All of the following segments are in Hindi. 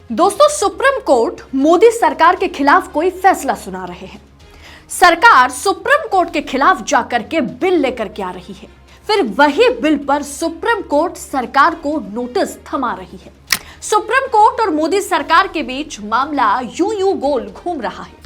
दोस्तों, सुप्रीम कोर्ट मोदी सरकार के खिलाफ कोई फैसला सुना रहे हैं। सरकार सुप्रीम कोर्ट के खिलाफ जाकर के बिल लेकर के आ रही है, फिर वही बिल पर सुप्रीम कोर्ट सरकार को नोटिस थमा रही है। सुप्रीम कोर्ट और मोदी सरकार के बीच मामला यूं गोल घूम रहा है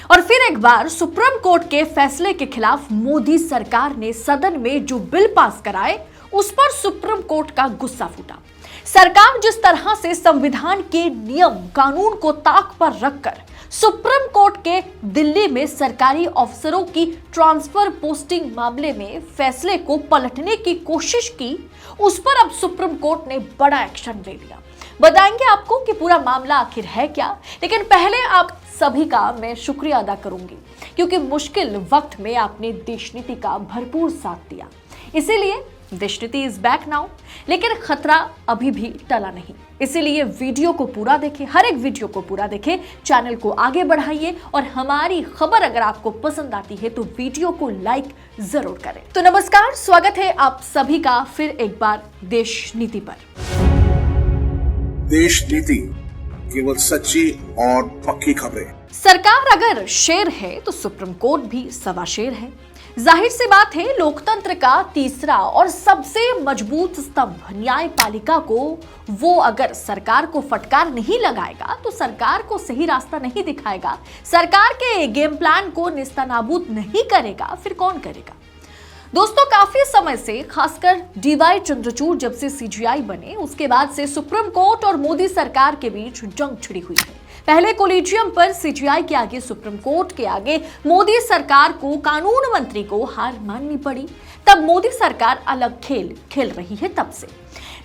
और फिर एक बार सुप्रीम कोर्ट के फैसले के खिलाफ मोदी सरकार ने सदन में जो बिल पास कराए उस पर सुप्रीम कोर्ट का गुस्सा फूटा। सरकार जिस तरह से संविधान के नियम कानून को ताक पर रखकर सुप्रीम कोर्ट के दिल्ली में सरकारी अफसरों की ट्रांसफर पोस्टिंग मामले में फैसले को पलटने की कोशिश की, उस पर अब सुप्रीम कोर्ट ने बड़ा एक्शन ले लिया। बताएंगे आपको कि पूरा मामला आखिर है क्या, लेकिन पहले आप सभी का मैं शुक्रिया अदा करूंगी क्योंकि मुश्किल वक्त में आपने देश नीति का भरपूर साथ दिया। इसीलिए देश नीति इज बैक नाउ, लेकिन खतरा अभी भी टला नहीं। इसीलिए वीडियो को पूरा देखें, हर एक वीडियो को पूरा देखें, चैनल को आगे बढ़ाइए और हमारी खबर अगर आपको पसंद आती है तो वीडियो को लाइक जरूर करें। तो नमस्कार, स्वागत है आप सभी का फिर एक बार देश नीति पर। देश नीति, केवल सच्ची और पक्की खबरें। सरकार अगर शेर है तो सुप्रीम कोर्ट भी सवा शेर है। जाहिर सी बात है, लोकतंत्र का तीसरा और सबसे मजबूत स्तंभ न्यायपालिका को वो अगर सरकार को फटकार नहीं लगाएगा तो सरकार को सही रास्ता नहीं दिखाएगा, सरकार के गेम प्लान को निस्तानाबूद नहीं करेगा, फिर कौन करेगा। दोस्तों, काफी समय से खासकर डीवाई चंद्रचूड़ जब से सीजीआई बने उसके बाद से सुप्रीम कोर्ट और मोदी सरकार के बीच जंग छिड़ी हुई है। पहले कोलिजियम पर सीजीआई के आगे, सुप्रीम कोर्ट के आगे मोदी सरकार को, कानून मंत्री को हार माननी पड़ी। तब मोदी सरकार अलग खेल खेल रही है। तब से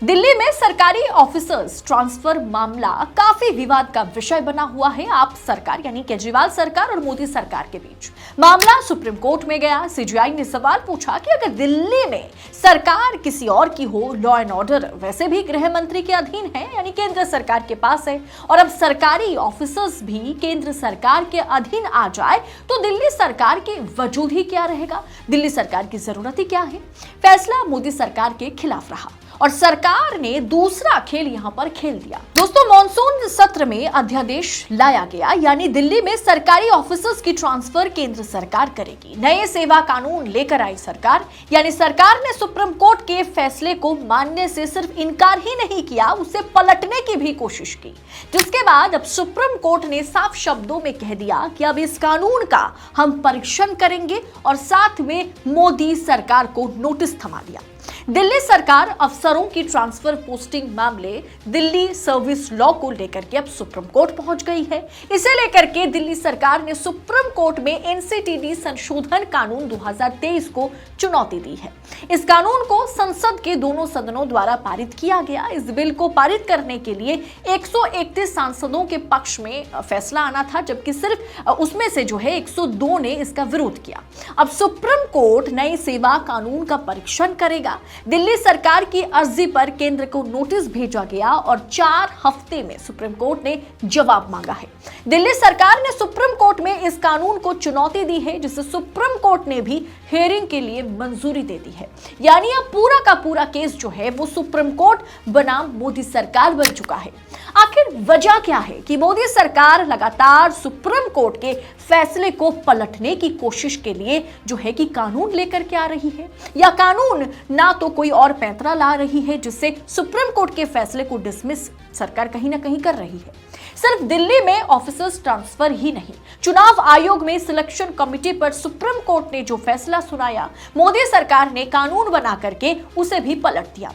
दिल्ली में सरकारी ऑफिसर्स ट्रांसफर मामला काफी विवाद का विषय बना हुआ है। आप सरकार यानी केजरीवाल सरकार और मोदी सरकार के बीच मामला सुप्रीम कोर्ट में गया। सीजीआई ने सवाल पूछा कि अगर दिल्ली में सरकार किसी और की हो, लॉ एंड ऑर्डर वैसे भी गृह मंत्री के अधीन है यानी केंद्र सरकार के पास है, और अब सरकारी ऑफिसर्स भी केंद्र सरकार के अधीन आ जाए तो दिल्ली सरकार के वजूद ही क्या रहेगा, दिल्ली सरकार की जरूरत ही क्या है। फैसला मोदी सरकार के खिलाफ रहा और सरकार ने दूसरा खेल यहां पर खेल दिया। दोस्तों, मॉनसून सत्र में अध्यादेश लाया गया यानी दिल्ली में सरकारी ऑफिसर्स की ट्रांसफर केंद्र सरकार करेगी। नए सेवा कानून लेकर आई सरकार, यानी सरकार ने सुप्रीम कोर्ट के फैसले को मानने से सिर्फ इनकार ही नहीं किया, उसे पलटने की भी कोशिश की, जिसके बाद अब सुप्रीम कोर्ट ने साफ शब्दों में कह दिया कि अब इस कानून का हम परीक्षण करेंगे और साथ में मोदी सरकार को नोटिस थमा दिया। दिल्ली सरकार अफसरों की ट्रांसफर पोस्टिंग मामले दिल्ली सर्विस लॉ को लेकर के अब सुप्रीम कोर्ट पहुंच गई है। इसे लेकर के दिल्ली सरकार ने सुप्रीम कोर्ट में एनसीटीडी संशोधन कानून 2023 को चुनौती दी है। इस कानून को संसद के दोनों सदनों द्वारा पारित किया गया। इस बिल को पारित करने के लिए 131 सांसदों के पक्ष में फैसला आना था, जबकि सिर्फ उसमें से जो है 102 ने इसका विरोध किया। अब सुप्रीम कोर्ट नई सेवा कानून का परीक्षण करेगा। दिल्ली सरकार की अर्जी पर केंद्र को नोटिस भेजा गया और 4 हफ्ते में सुप्रीम कोर्ट ने जवाब मांगा है। दिल्ली सरकार ने सुप्रीम कोर्ट में इस कानून को चुनौती दी है, जिसे सुप्रीम कोर्ट ने भी हियरिंग के लिए मंजूरी दे दी है। यानी अब पूरा का पूरा केस जो है वो सुप्रीम कोर्ट बनाम मोदी सरकार बन चुका है। आखिर वजह क्या है कि मोदी सरकार लगातार सुप्रीम कोर्ट के फैसले को पलटने की कोशिश के लिए जो है कि कानून लेकर के आ रही है, या कानून ना तो कोई और पैंतरा ला रही है जिससे सुप्रीम कोर्ट के फैसले को डिसमिस सरकार कहीं ना कहीं कर रही है। सिर्फ दिल्ली में ऑफिसर्स ट्रांसफर ही नहीं, चुनाव आयोग में सिलेक्शन कमेटी पर सुप्रीम कोर्ट ने जो फैसला सुनाया, मोदी सरकार ने कानून बना करके उसे भी पलट दिया,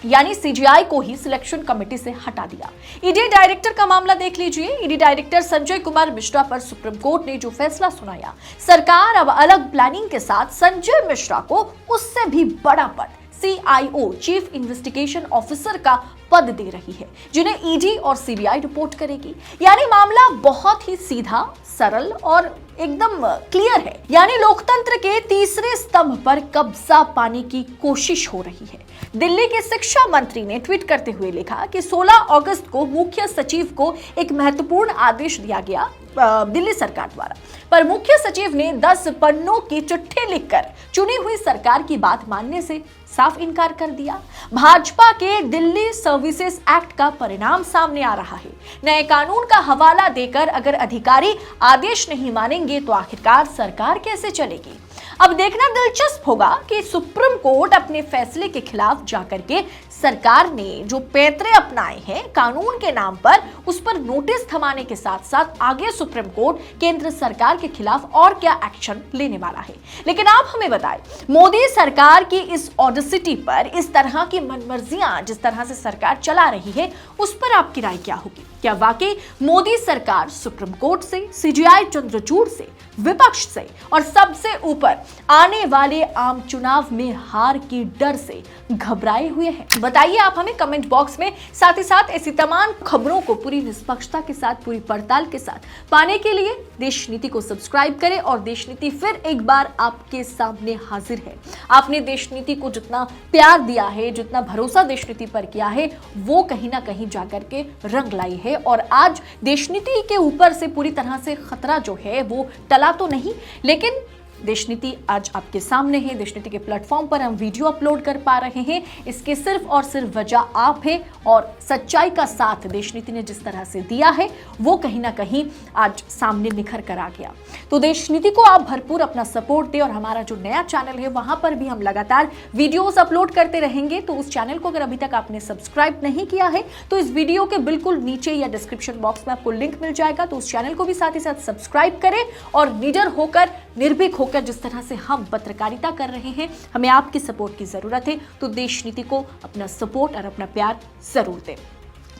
यानी सीजीआई को ही सिलेक्शन कमेटी से हटा दिया। ईडी डायरेक्टर का मामला देख लीजिए। ईडी डायरेक्टर संजय कुमार मिश्रा पर सुप्रीम कोर्ट ने जो फैसला सुनाया, सरकार अब अलग प्लानिंग के साथ संजय मिश्रा को उससे भी बड़ा पद CIO चीफ इन्वेस्टिगेशन ऑफिसर का पद दे रही है, जिन्हें ईडी और सीबीआई रिपोर्ट करेगी। यानी मामला बहुत ही सीधा, सरल और एकदम क्लियर है, यानी लोकतंत्र के तीसरे स्तंभ पर कब्जा पाने की कोशिश हो रही है। दिल्ली के शिक्षा मंत्री ने ट्वीट करते हुए लिखा कि 16 अगस्त को मुख्य सचिव को एक महत्वपूर्ण आदेश दिया गया दिल्ली सरकार द्वारा, पर मुख्य सचिव ने 10 पन्नों की चिट्ठी लिखकर चुनी हुई सरकार की बात मानने से साफ इनकार कर दिया। भाजपा के दिल्ली सर्विसेज एक्ट का परिणाम सामने आ रहा है। नए कानून का हवाला देकर अगर अधिकारी आदेश नहीं मानेंगे तो आखिरकार सरकार कैसे चलेगी? अब देखना दिलचस्प होगा कि सुप्रीम कोर्ट अपने फैसले के खिलाफ जाकर के सरकार ने जो पैंतरे अपनाए हैं कानून के नाम पर, उस पर नोटिस थमाने के साथ साथ आगे सुप्रीम कोर्ट केंद्र सरकार के खिलाफ और क्या एक्शन लेने वाला है। लेकिन आप हमें बताएं, मोदी सरकार की इस ऑडेसिटी पर, इस तरह की मनमर्जियां जिस तरह से सरकार चला रही है, उस पर आपकी राय क्या होगी? क्या वाकई मोदी सरकार सुप्रीम कोर्ट से, सीजेआई चंद्रचूड़ से, विपक्ष से और सबसे ऊपर आने वाले आम चुनाव में हार के डर से घबराए हुए हैं? बताइए आप हमें कमेंट बॉक्स में। साथ ही साथ ऐसी तमाम खबरों को पूरी निष्पक्षता के साथ, पूरी पड़ताल के साथ पाने के लिए देश नीति को सब्सक्राइब करें। और देश नीति फिर एक बार आपके सामने हाजिर है। आपने देश नीति को जितना प्यार दिया है, जितना भरोसा देश नीति पर किया है, वो कहीं ना कहीं जाकर के रंग लाई है। और आज देश नीति के ऊपर से पूरी तरह से खतरा जो है वो टला तो नहीं, लेकिन देश नीति आज आपके सामने है। देश नीति के प्लेटफॉर्म पर हम वीडियो अपलोड कर पा रहे हैं, इसके सिर्फ और सिर्फ वजह आप है। और सच्चाई का साथ देश नीति ने जिस तरह से दिया है वो कहीं ना कहीं आज सामने निखर कर आ गया। तो देश नीति को आप भरपूर अपना सपोर्ट दें। और हमारा जो नया चैनल है वहां पर भी हम लगातार वीडियोस अपलोड करते रहेंगे। तो उस चैनल को अगर अभी तक आपने सब्सक्राइब नहीं किया है तो इस वीडियो के बिल्कुल नीचे या डिस्क्रिप्शन बॉक्स में आपको लिंक मिल जाएगा। तो उस चैनल को भी साथ ही साथ सब्सक्राइब करें और निडर होकर, निर्भीक होकर, जिस तरह से हम पत्रकारिता कर रहे हैं, हमें आपकी सपोर्ट की जरूरत है। तो देश नीति को अपना सपोर्ट और अपना प्यार जरूर दें।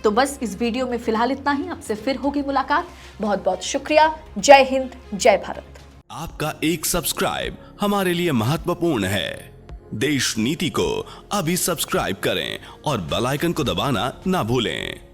तो बस इस वीडियो में फिलहाल इतना ही। आपसे फिर होगी मुलाकात। बहुत बहुत शुक्रिया। जय हिंद, जय भारत। आपका एक सब्सक्राइब हमारे लिए महत्वपूर्ण है। देश नीति को अभी सब्सक्राइब करें और बेल आइकन को दबाना ना भूलें।